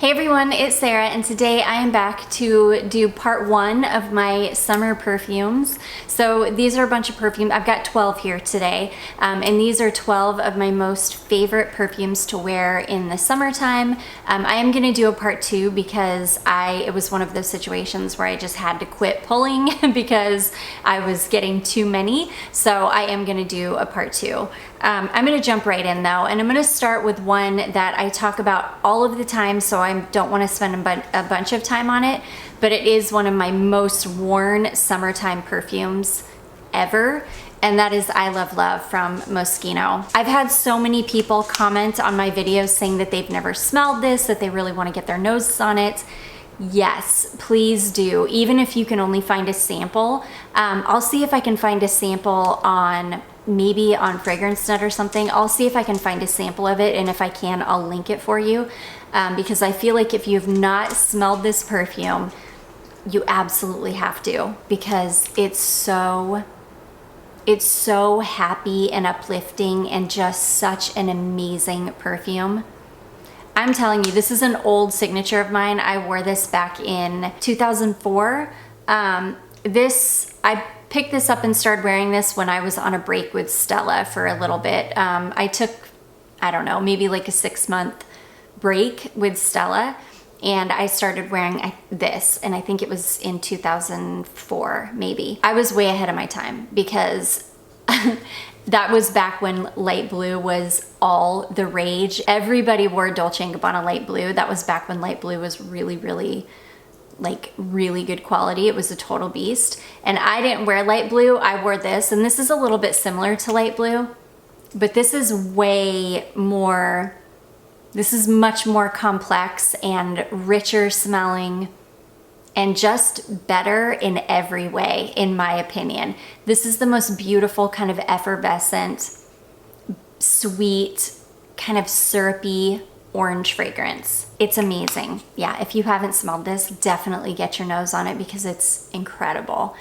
Hey everyone, it's Sarah, and today I am back to do part one of my summer perfumes. So these are a bunch of perfumes. I've got 12 here today, and these are 12 of my most favorite perfumes to wear in the summertime. I am gonna do a part two because it was one of those situations where I just had to quit pulling because I was getting too many. So I am gonna do a part two. I'm gonna jump right in though, and I'm gonna start with one that I talk about all of the time, so I don't wanna spend a bunch of time on it, but it is one of my most worn summertime perfumes ever, and that is I Love Love from Moschino. I've had so many people comment on my videos saying that they've never smelled this, that they really wanna get their noses on it. Yes, please do, even if you can only find a sample. I'll see if I can find a sample maybe on Fragrance Nut or something. I'll see if I can find a sample of it, and if I can, I'll link it for you, because I feel like if you've not smelled this perfume, you absolutely have to, because it's so happy and uplifting and just such an amazing perfume. I'm telling you, this is an old signature of mine. I wore this back in 2004. I picked this up and started wearing this when I was on a break with Stella for a little bit. I took, I don't know, maybe like a 6-month break with Stella, and I started wearing this, and I think it was in 2004, maybe. I was way ahead of my time because that was back when light blue was all the rage. Everybody wore Dolce & Gabbana light blue. That was back when light blue was really good quality. It was a total beast. And I didn't wear light blue, I wore this, and this is a little bit similar to light blue, but this is much more complex and richer smelling and just better in every way, in my opinion. This is the most beautiful kind of effervescent, sweet, kind of syrupy orange fragrance. It's amazing. Yeah, if you haven't smelled this, definitely get your nose on it because it's incredible.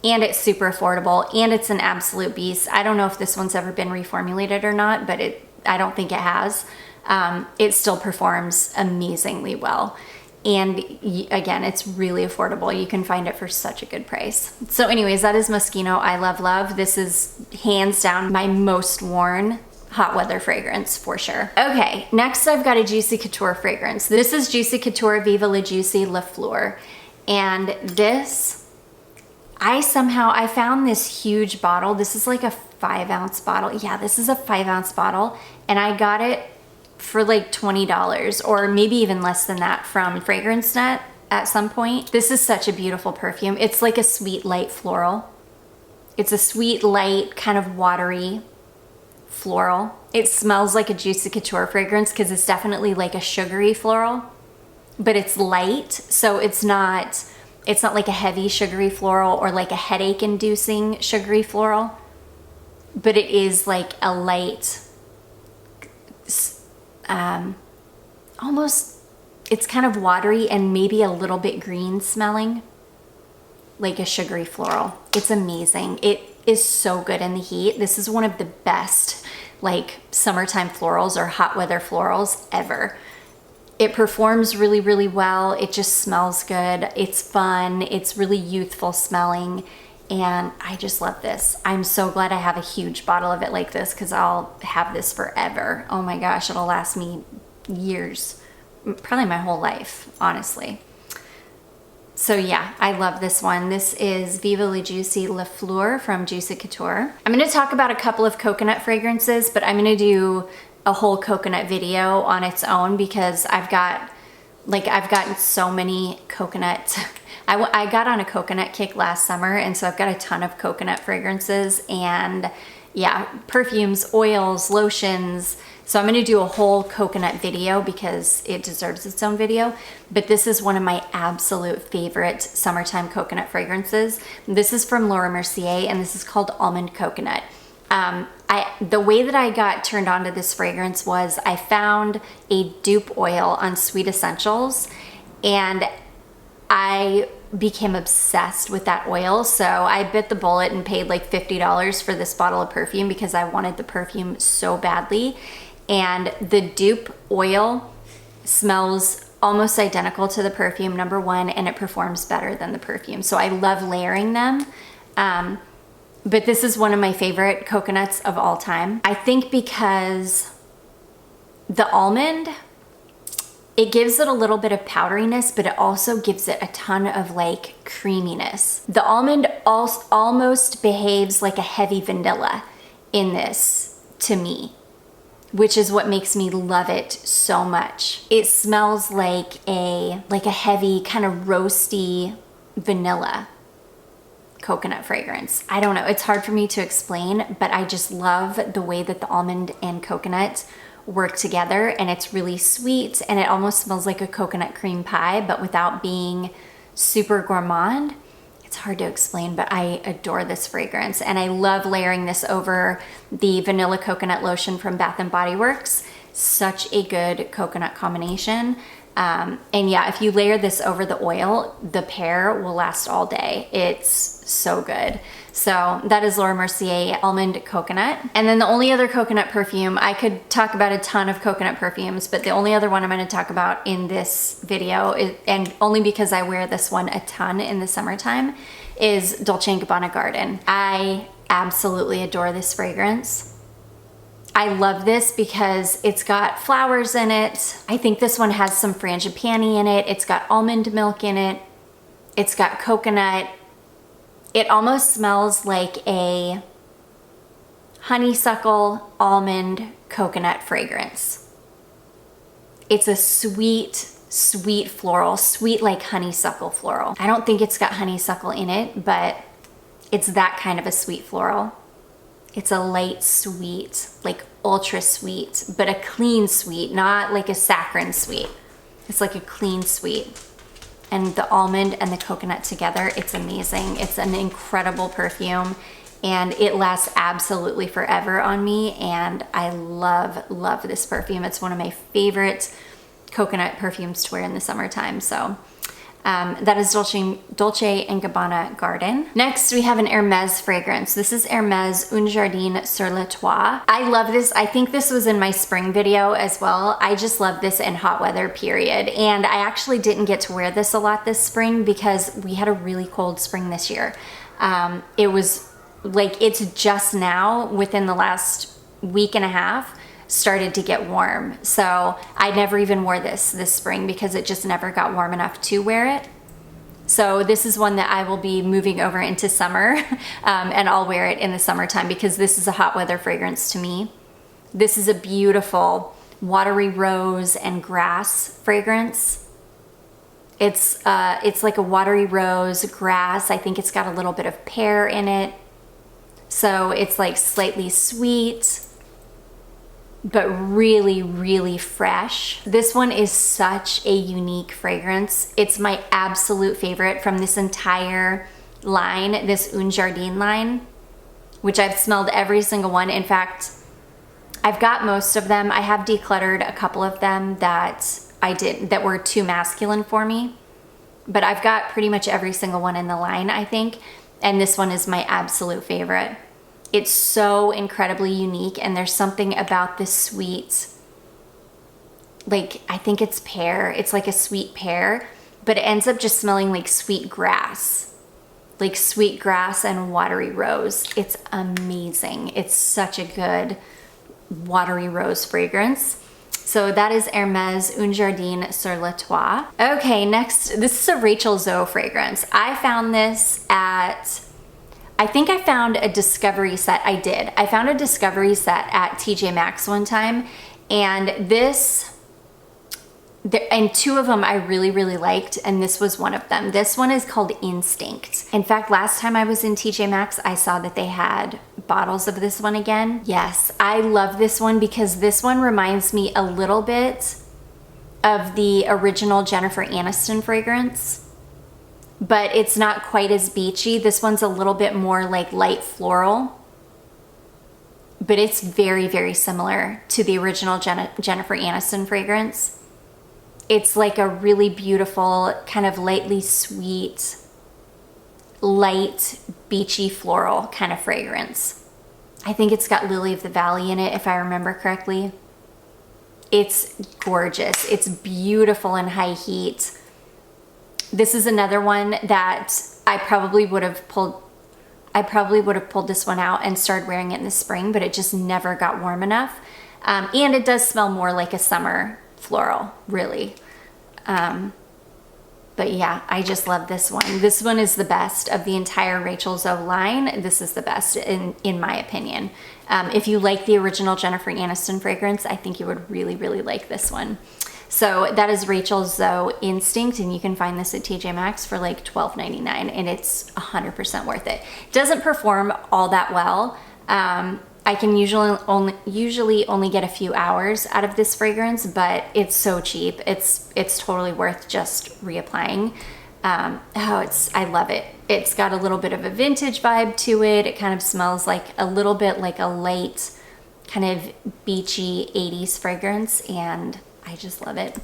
And it's super affordable, and it's an absolute beast. I don't know if this one's ever been reformulated or not, but I don't think it has. It still performs amazingly well. And again, it's really affordable. You can find it for such a good price. So anyways, that is Moschino I Love Love. This is hands down my most worn hot weather fragrance for sure. Okay, next I've got a Juicy Couture fragrance. This is Juicy Couture Viva La Juicy La Fleur. And this, I found this huge bottle. This is like a 5-ounce bottle. Yeah, this is a 5-ounce bottle. And I got it for like $20 or maybe even less than that from Fragrance Nut at some point. This is such a beautiful perfume. It's like a sweet light floral. It's a sweet light kind of watery floral. It smells like a Juicy Couture fragrance because it's definitely like a sugary floral, but it's light, so it's not like a heavy sugary floral or like a headache inducing sugary floral, but it is like a light, almost, it's kind of watery and maybe a little bit green smelling, like a sugary floral. It's amazing. It is so good in the heat. This is one of the best like summertime florals or hot weather florals ever. It performs really, really well. It just smells good. It's fun. It's really youthful smelling. And I just love this. I'm so glad I have a huge bottle of it like this because I'll have this forever. Oh my gosh, it'll last me years, probably my whole life, honestly. So yeah, I love this one. This is Viva La Juicy La Fleur from Juicy Couture. I'm gonna talk about a couple of coconut fragrances, but I'm gonna do a whole coconut video on its own because I've gotten so many coconut. I got on a coconut kick last summer, and so I've got a ton of coconut fragrances and yeah, perfumes, oils, lotions. So I'm gonna do a whole coconut video because it deserves its own video, but this is one of my absolute favorite summertime coconut fragrances. This is from Laura Mercier, and this is called Almond Coconut. The way that I got turned on to this fragrance was I found a dupe oil on Sweet Essentials, and I became obsessed with that oil. So I bit the bullet and paid like $50 for this bottle of perfume because I wanted the perfume so badly. And the dupe oil smells almost identical to the perfume, number one, and it performs better than the perfume. So I love layering them. But this is one of my favorite coconuts of all time. I think because the almond, it gives it a little bit of powderiness, but it also gives it a ton of like creaminess. The almond almost behaves like a heavy vanilla in this to me, which is what makes me love it so much. It smells like a heavy kind of roasty vanilla coconut fragrance. I don't know, it's hard for me to explain, but I just love the way that the almond and coconut work together, and it's really sweet, and it almost smells like a coconut cream pie, but without being super gourmand. It's hard to explain, but I adore this fragrance, and I love layering this over the vanilla coconut lotion from Bath & Body Works. Such a good coconut combination. And yeah, if you layer this over the oil, the pear will last all day. It's so good. So that is Laura Mercier Almond Coconut. And then the only other coconut perfume, I could talk about a ton of coconut perfumes, but the only other one I'm going to talk about in this video, and only because I wear this one a ton in the summertime, is Dolce & Gabbana Garden. I absolutely adore this fragrance. I love this because it's got flowers in it. I think this one has some frangipani in it. It's got almond milk in it. It's got coconut. It almost smells like a honeysuckle almond coconut fragrance. It's a sweet, sweet floral, sweet like honeysuckle floral. I don't think it's got honeysuckle in it, but it's that kind of a sweet floral. It's a light sweet, like ultra sweet, but a clean sweet, not like a saccharine sweet. It's like a clean sweet. And the almond and the coconut together, it's amazing. It's an incredible perfume, and it lasts absolutely forever on me, and I love, love this perfume. It's one of my favorite coconut perfumes to wear in the summertime. So that is Dolce & Gabbana Garden. Next, we have an Hermes fragrance. This is Hermes Un Jardin sur le Toit. I love this. I think this was in my spring video as well. I just love this in hot weather, period. And I actually didn't get to wear this a lot this spring because we had a really cold spring this year. It was like, it's just now, within the last week and a half, started to get warm. So I never even wore this spring because it just never got warm enough to wear it. So this is one that I will be moving over into summer and I'll wear it in the summertime because this is a hot weather fragrance to me. This is a beautiful watery rose and grass fragrance. It's like a watery rose, grass. I think it's got a little bit of pear in it. So it's like slightly sweet, but really, really fresh. This one is such a unique fragrance. It's my absolute favorite from this entire line, this Un Jardin line, which I've smelled every single one. In fact, I've got most of them. I have decluttered a couple of them that were too masculine for me, but I've got pretty much every single one in the line, I think, and this one is my absolute favorite. It's so incredibly unique, and there's something about this sweet, like, I think it's pear. It's like a sweet pear, but it ends up just smelling like sweet grass and watery rose. It's amazing. It's such a good watery rose fragrance. So that is Hermes Un Jardin sur le Toit. Okay, next, this is a Rachel Zoe fragrance. I found this at, I think I found a discovery set. I found a discovery set at TJ Maxx one time, and and two of them I really, really liked, and this was one of them. This one is called Instinct. In fact, last time I was in TJ Maxx, I saw that they had bottles of this one again. Yes, I love this one because this one reminds me a little bit of the original Jennifer Aniston fragrance, but it's not quite as beachy. This one's a little bit more like light floral, but it's very, very similar to the original Jennifer Aniston fragrance. It's like a really beautiful, kind of lightly sweet, light, beachy floral kind of fragrance. I think it's got Lily of the Valley in it, if I remember correctly. It's gorgeous. It's beautiful in high heat. This is another one that I probably would have pulled this one out and started wearing it in the spring, but it just never got warm enough. And it does smell more like a summer floral, really. But yeah, I just love this one. This one is the best of the entire Rachel Zoe line. This is the best in my opinion. If you like the original Jennifer Aniston fragrance, I think you would really, really like this one. So that is Rachel Zoe Instinct, and you can find this at TJ Maxx for like $12.99, and it's 100% worth it. It doesn't perform all that well. I can usually only get a few hours out of this fragrance, but it's so cheap. It's totally worth just reapplying. I love it. It's got a little bit of a vintage vibe to it. It kind of smells like a little bit like a light kind of beachy 80s fragrance, and I just love it.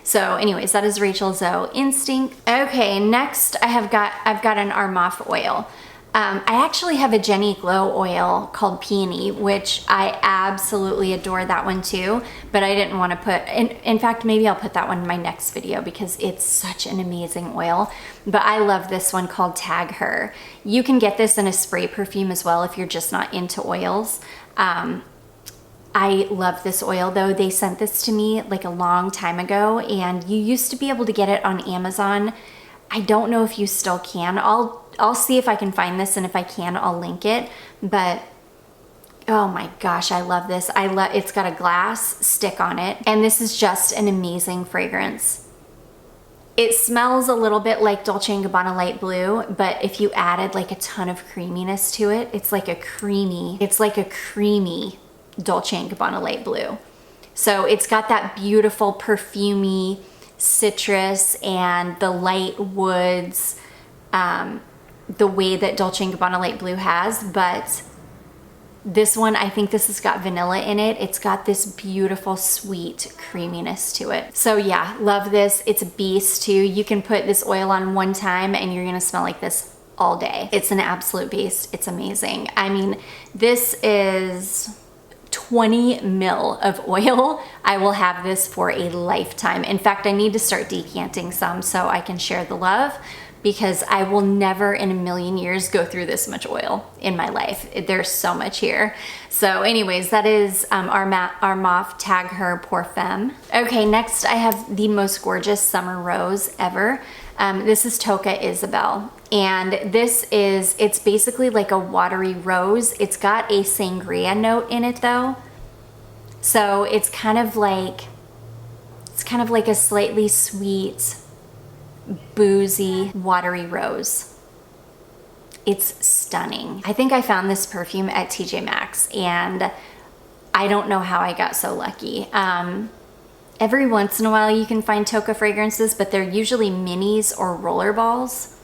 So anyways, that is Rachel Zoe Instinct. Okay, next I've got an Armaf oil. I actually have a Jenny Glow oil called Peony, which I absolutely adore that one too, but I didn't want to put, in fact, maybe I'll put that one in my next video because it's such an amazing oil. But I love this one called Tag Her. You can get this in a spray perfume as well if you're just not into oils. I love this oil though. They sent this to me like a long time ago, and you used to be able to get it on Amazon. I don't know if you still can. I'll see if I can find this, and if I can, I'll link it. But oh my gosh, I love this. It's got a glass stick on it, and this is just an amazing fragrance. It smells a little bit like Dolce & Gabbana Light Blue, but if you added like a ton of creaminess to it, it's like a creamy Dolce & Gabbana Light Blue. So it's got that beautiful perfumey citrus and the light woods, the way that Dolce & Gabbana Light Blue has, but this one, I think this has got vanilla in it. It's got this beautiful sweet creaminess to it. So yeah, love this. It's a beast too. You can put this oil on one time and you're gonna smell like this all day. It's an absolute beast. It's amazing. I mean, this is 20 ml of oil. I will have this for a lifetime. In fact, I need to start decanting some so I can share the love, because I will never in a million years go through this much oil in my life. There's so much here. So anyways, that is Armaf Tag Her Pour Femme. Okay, next I have the most gorgeous summer rose ever. This is Tocca Isabel. And it's basically like a watery rose. It's got a sangria note in it though. So it's kind of like a slightly sweet, boozy, watery rose. It's stunning. I think I found this perfume at TJ Maxx, and I don't know how I got so lucky. Every once in a while you can find Tocca fragrances, but they're usually minis or roller balls.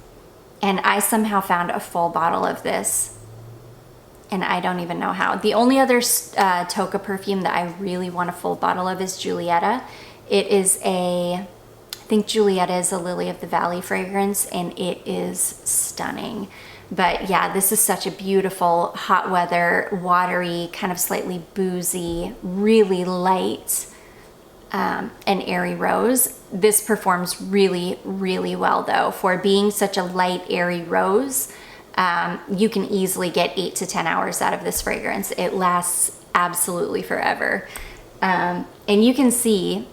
And I somehow found a full bottle of this, and I don't even know how. The only other Tocca perfume that I really want a full bottle of is Giulietta. It is I think Giulietta is a Lily of the Valley fragrance, and it is stunning. But yeah, this is such a beautiful, hot weather, watery, kind of slightly boozy, really light, and airy rose. This performs really, really well though. For being such a light, airy rose, you can easily get 8 to 10 hours out of this fragrance. It lasts absolutely forever. And you can see,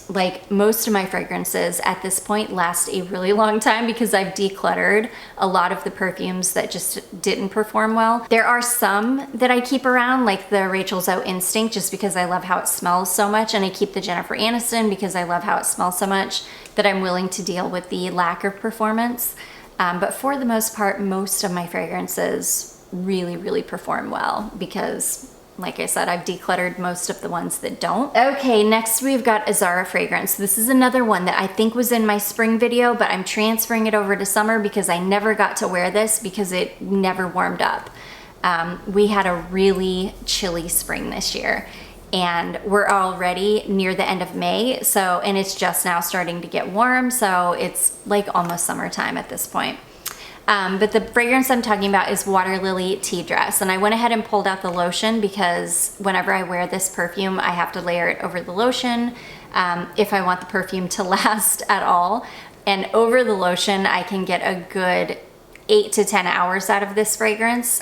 like, most of my fragrances at this point last a really long time because I've decluttered a lot of the perfumes that just didn't perform well. There are some that I keep around, like the Rachel Zoe Instinct, just because I love how it smells so much, and I keep the Jennifer Aniston because I love how it smells so much that I'm willing to deal with the lack of performance. But for the most part, most of my fragrances really, really perform well because, like I said, I've decluttered most of the ones that don't. Okay, next we've got a Zara fragrance. This is another one that I think was in my spring video, but I'm transferring it over to summer because I never got to wear this because it never warmed up. We had a really chilly spring this year, and we're already near the end of May, and it's just now starting to get warm, so it's like almost summertime at this point. But the fragrance I'm talking about is Waterlily Tea Dress. And I went ahead and pulled out the lotion because whenever I wear this perfume, I have to layer it over the lotion if I want the perfume to last at all. And over the lotion, I can get a good 8 to 10 hours out of this fragrance.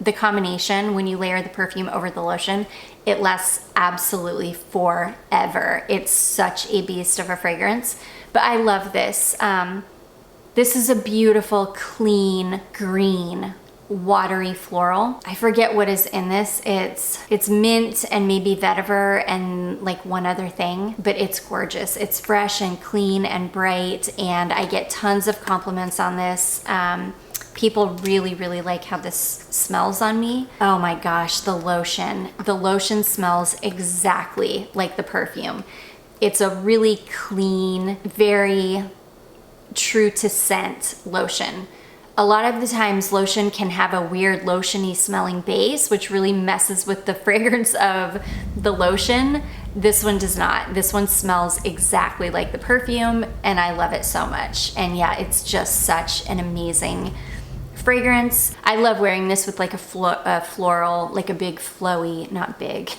The combination, when you layer the perfume over the lotion, it lasts absolutely forever. It's such a beast of a fragrance. But I love this. This is a beautiful, clean, green, watery floral. I forget what is in this. It's mint and maybe vetiver and like one other thing, but it's gorgeous. It's fresh and clean and bright, and I get tons of compliments on this. People really, really like how this smells on me. Oh my gosh, the lotion. The lotion smells exactly like the perfume. It's a really clean, very true to scent lotion. A lot of the times lotion can have a weird lotiony smelling base, which really messes with the fragrance of the lotion. This one does not. This one smells exactly like the perfume, and I love it so much. And yeah, it's just such an amazing fragrance. I love wearing this with like a floral, like a big flowy, not big,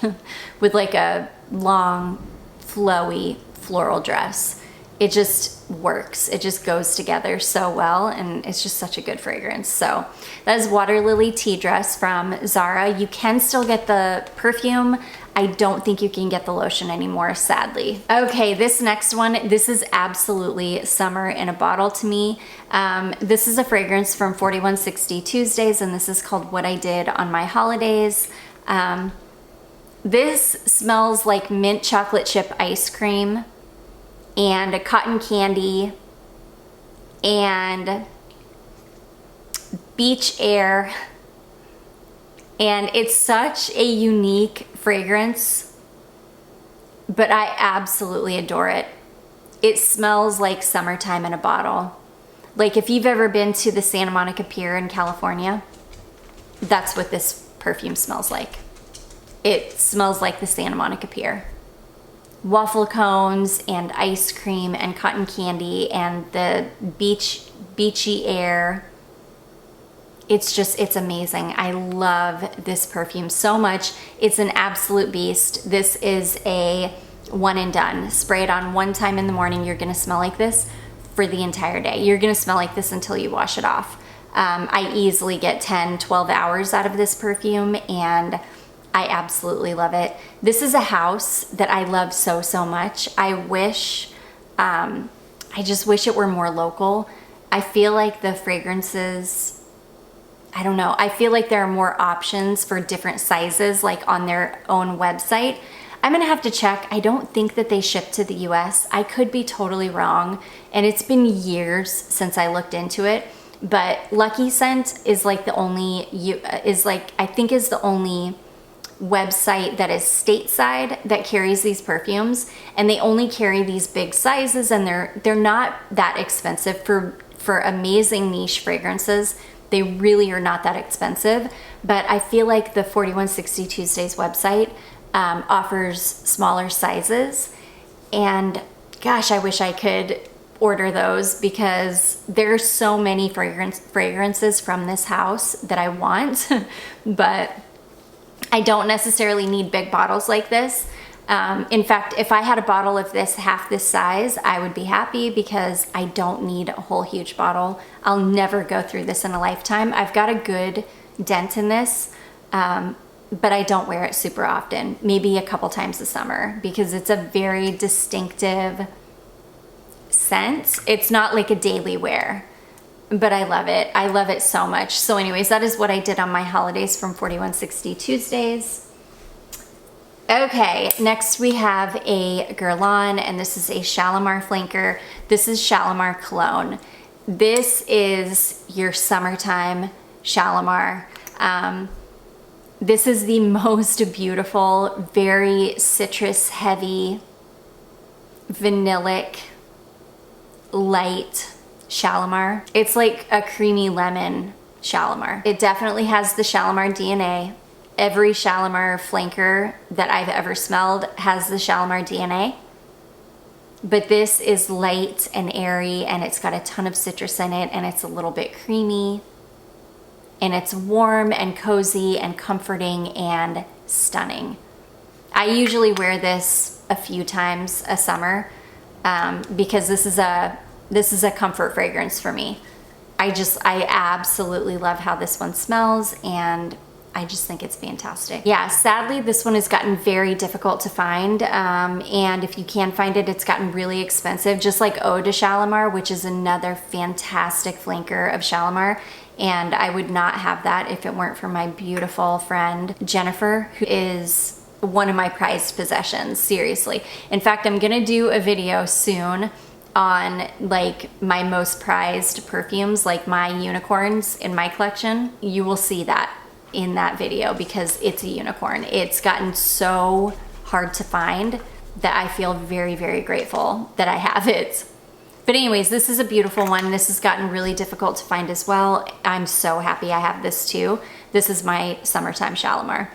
with like a long flowy floral dress. It just works. It just goes together so well, and it's just such a good fragrance. So that is Waterlily Tea Dress from Zara. You can still get the perfume. I don't think you can get the lotion anymore, sadly. Okay, this next one, this is absolutely summer in a bottle to me. This is a fragrance from 4160 Tuesdays, and this is called What I Did on My Holidays. This smells like mint chocolate chip ice cream and a cotton candy and beach air, and it's such a unique fragrance, but I absolutely adore it. It smells like summertime in a bottle. Like if you've ever been to the Santa Monica Pier in California, that's what this perfume smells like. It smells like the Santa Monica Pier. Waffle cones and ice cream and cotton candy and the beachy air. It's amazing. I love this perfume so much. It's an absolute beast. This is a one and done. Spray it on one time in the morning. You're gonna smell like this for the entire day. You're gonna smell like this until you wash it off. I easily get 10, 12 hours out of this perfume, and I absolutely love it. This is a house that I love so, so much. I just wish it were more local. I feel like the fragrances, I don't know, I feel like there are more options for different sizes, like on their own website. I'm gonna have to check. I don't think that they ship to the US. I could be totally wrong, and it's been years since I looked into it, but Lucky Scent is like the only, is the only website that is stateside that carries these perfumes, and they only carry these big sizes, and they're not that expensive for amazing niche fragrances. They really are not that expensive, but I feel like the 4160 Tuesdays website offers smaller sizes, and gosh, I wish I could order those because there's so many fragrances from this house that I want, but I don't necessarily need big bottles like this. In fact, if I had a bottle of this half this size, I would be happy because I don't need a whole huge bottle. I'll never go through this in a lifetime. I've got a good dent in this, but I don't wear it super often, maybe a couple times a summer, because it's a very distinctive scent. It's not like a daily wear, but I love it. I love it so much. So anyways, that is What I Did on My Holidays from 4160 Tuesdays. Okay, next we have a Guerlain, and this is a Shalimar flanker. This is Shalimar Cologne. This is your summertime Shalimar. This is the most beautiful, very citrus heavy, vanillic, light Shalimar. It's like a creamy lemon Shalimar. It definitely has the Shalimar DNA. Every Shalimar flanker that I've ever smelled has the Shalimar DNA. But this is light and airy, and it's got a ton of citrus in it, and it's a little bit creamy, and it's warm and cozy and comforting and stunning. I usually wear this a few times a summer because this is a comfort fragrance for me. I absolutely love how this one smells, and I just think it's fantastic. Yeah, sadly, this one has gotten very difficult to find, and if you can find it, it's gotten really expensive, just like Eau de Shalimar, which is another fantastic flanker of Shalimar, and I would not have that if it weren't for my beautiful friend, Jennifer, who is one of my prized possessions, seriously. In fact, I'm gonna do a video soon on like my most prized perfumes, like my unicorns in my collection. You will see that in that video because it's a unicorn. It's gotten so hard to find that I feel very, very grateful that I have it. But anyways, this is a beautiful one. This has gotten really difficult to find as well. I'm so happy I have this too. This is my summertime Shalimar.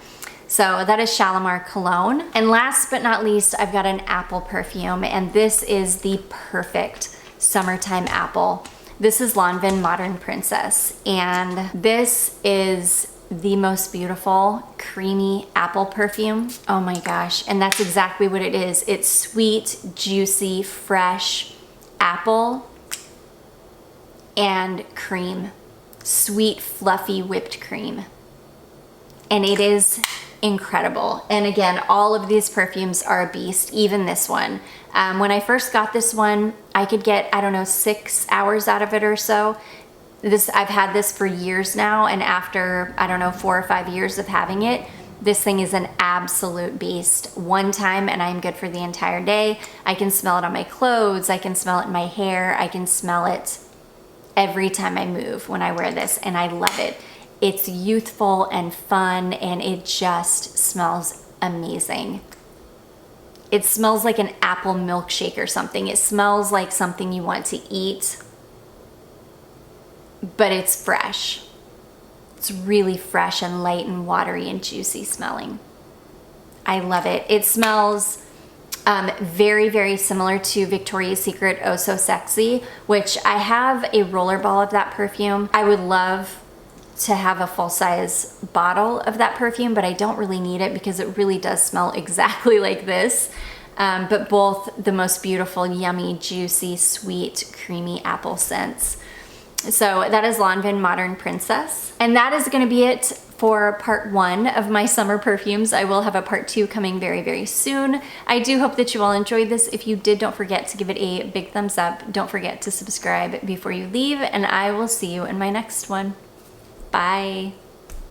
So that is Shalimar Cologne. And last but not least, I've got an apple perfume, and this is the perfect summertime apple. This is Lanvin Modern Princess, and this is the most beautiful creamy apple perfume. Oh my gosh, and that's exactly what it is. It's sweet, juicy, fresh apple and cream. Sweet, fluffy whipped cream. And it is incredible. And again, all of these perfumes are a beast, even this one. When I first got this one, I could get, I don't know, 6 hours out of it or so. I've had this for years now, and after, I don't know, 4 or 5 years of having it, this thing is an absolute beast. One time and I'm good for the entire day. I can smell it on my clothes, I can smell it in my hair, I can smell it every time I move when I wear this, and I love it. It's youthful and fun, and it just smells amazing. It smells like an apple milkshake or something. It smells like something you want to eat, but it's fresh. It's really fresh and light and watery and juicy smelling. I love it. It smells very, very similar to Victoria's Secret Oh So Sexy, which I have a roller ball of that perfume. I would love to have a full-size bottle of that perfume, but I don't really need it because it really does smell exactly like this. But both the most beautiful, yummy, juicy, sweet, creamy apple scents. So that is Lanvin Modern Princess. And that is gonna be it for part 1 of my summer perfumes. I will have a part 2 coming very, very soon. I do hope that you all enjoyed this. If you did, don't forget to give it a big thumbs up. Don't forget to subscribe before you leave, and I will see you in my next one. Bye.